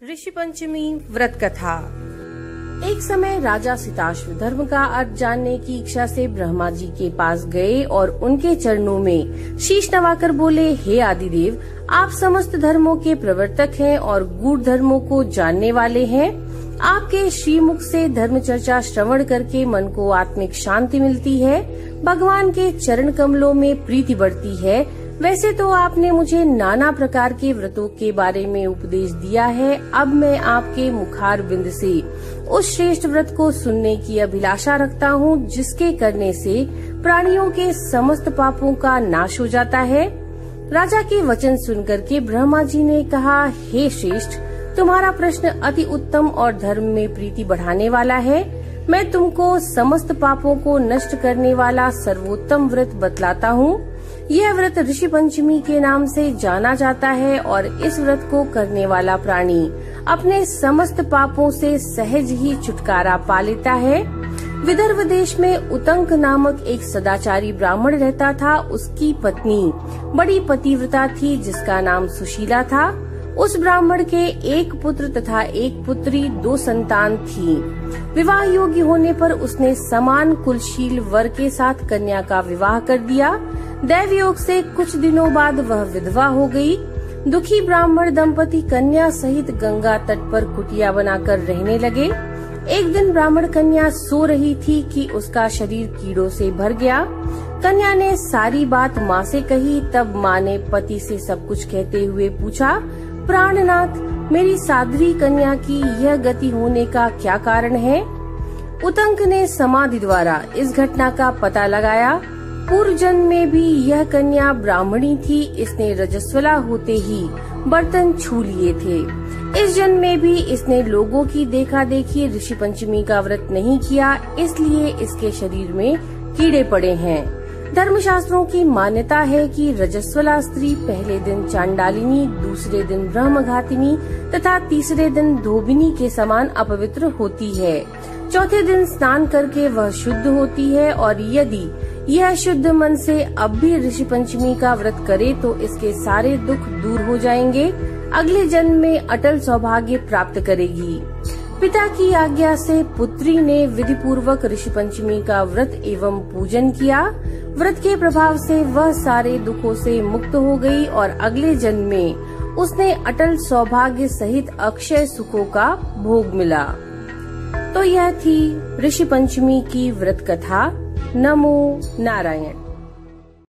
ऋषि पंचमी व्रत कथा। एक समय राजा सिताश्व धर्म का अर्थ जानने की इच्छा से ब्रह्मा जी के पास गए और उनके चरणों में शीश नवाकर बोले, हे आदिदेव, आप समस्त धर्मों के प्रवर्तक हैं और गूढ़ धर्मों को जानने वाले हैं। आपके श्रीमुख से धर्म चर्चा श्रवण करके मन को आत्मिक शांति मिलती है, भगवान के चरण कमलों में प्रीति बढ़ती है। वैसे तो आपने मुझे नाना प्रकार के व्रतों के बारे में उपदेश दिया है। अब मैं आपके मुखार बिंद से उस श्रेष्ठ व्रत को सुनने की अभिलाषा रखता हूँ, जिसके करने से प्राणियों के समस्त पापों का नाश हो जाता है। राजा के वचन सुनकर के ब्रह्मा जी ने कहा, हे श्रेष्ठ, तुम्हारा प्रश्न अति उत्तम और धर्म में प्रीति बढ़ाने वाला है। मैं तुमको समस्त पापों को नष्ट करने वाला सर्वोत्तम व्रत बतलाता हूँ। यह व्रत ऋषि पंचमी के नाम से जाना जाता है और इस व्रत को करने वाला प्राणी अपने समस्त पापों से सहज ही छुटकारा पा लेता है। विदर्भ देश में उतंक नामक एक सदाचारी ब्राह्मण रहता था। उसकी पत्नी बड़ी पतिव्रता थी, जिसका नाम सुशीला था। उस ब्राह्मण के एक पुत्र तथा एक पुत्री, 2 संतान थी। विवाह योग्य होने पर उसने समान कुलशील वर के साथ कन्या का विवाह कर दिया। दैव योग से कुछ दिनों बाद वह विधवा हो गई। दुखी ब्राह्मण दंपति कन्या सहित गंगा तट पर कुटिया बनाकर रहने लगे। एक दिन ब्राह्मण कन्या सो रही थी कि उसका शरीर कीड़ों से भर गया। कन्या ने सारी बात माँ से कही। तब माँ ने पति से सब कुछ कहते हुए पूछा, प्राणनाथ, मेरी साध्वी कन्या की यह गति होने का क्या कारण है? उतंक ने समाधि द्वारा इस घटना का पता लगाया। पूर्व जन्म में भी यह कन्या ब्राह्मणी थी। इसने रजस्वला होते ही बर्तन छू लिए थे। इस जन्म में भी इसने लोगों की देखा देखी ऋषि पंचमी का व्रत नहीं किया, इसलिए इसके शरीर में कीड़े पड़े हैं। धर्मशास्त्रों की मान्यता है कि रजस्वला स्त्री पहले दिन चांडालिनी, दूसरे दिन ब्रह्मघातिनी तथा तीसरे दिन धोबिनी के समान अपवित्र होती है। चौथे दिन स्नान करके वह शुद्ध होती है और यदि यह शुद्ध मन से अब भी ऋषि पंचमी का व्रत करे तो इसके सारे दुख दूर हो जाएंगे। अगले जन्म में अटल सौभाग्य प्राप्त करेगी। पिता की आज्ञा से पुत्री ने विधि पूर्वक ऋषि पंचमी का व्रत एवं पूजन किया। व्रत के प्रभाव से वह सारे दुखों से मुक्त हो गई और अगले जन्म में उसने अटल सौभाग्य सहित अक्षय सुखों का भोग मिला। तो यह थी ऋषि पंचमी की व्रत कथा। नमो नारायण।